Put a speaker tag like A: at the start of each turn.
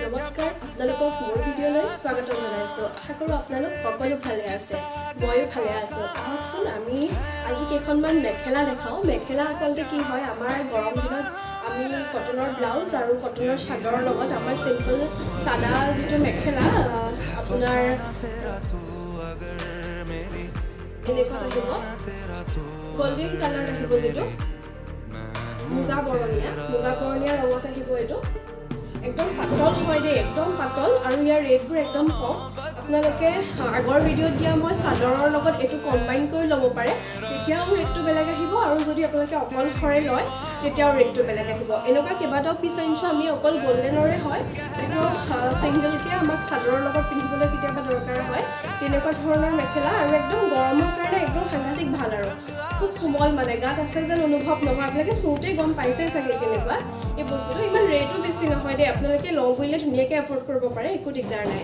A: নমস্কাৰ আপোনালোকক মোৰ ভিডিঅ'লৈ স্বাগতম জনাইছোঁ আশা কৰোঁ আপোনালোক সকলো ভালে আছে ময়ো ভালে আছোঁ আহকচোন আমি আজি কেইখনমান মেখেলা দেখাওঁ মেখেলা আচলতে কি হয় আমাৰ গৰম দিনত আমি কটনৰ ব্লাউজ আৰু কটনৰ চাদৰৰ লগত আমাৰ সিম্পল সাদা যিটো মেখেলা আপোনাৰ এনেকুৱা থাকিব গোল্ডেন কালাৰ থাকিব যিটো মুগা বৰণীয়া ৰঙত আহিব এইটো একদম পাতল হয় দে একদম পাতল আৰু ইয়াৰ ৰেটবোৰ একদম কম আপোনালোকে আগৰ ভিডিঅ'ত দিয়া মই চাদৰৰ লগত এইটো কম্বাইন কৰি ল'ব পাৰে তেতিয়াও ৰেটটো বেলেগ আহিব আৰু যদি আপোনালোকে অকলশৰে লয় তেতিয়াও ৰেটটো বেলেগ আহিব এনেকুৱা কেইবাটাও পিচ আনিছো আমি অকল গোল্ডেনৰে হয় এইটো সিংগলকে আমাক চাদৰৰ লগত পিন্ধিবলৈ কেতিয়াবা দৰকাৰ হয় তেনেকুৱা ধৰণৰ মেখেলা আৰু একদম গৰমৰ কাৰণে একদম সাংঘাতিক ভাল আৰু খুব কোমল মানে গাত আছে যেন অনুভৱ নহয় আপোনালোকে চুওঁতেই গম পাইছে চাগে কেনেকুৱা এই বস্তুটো ইমান ৰেটো বেছি নহয় দেই আপোনালোকে লওঁ বুলিলে ধুনীয়াকৈ এফৰ্ড কৰিব পাৰে একো দিগদাৰ নাই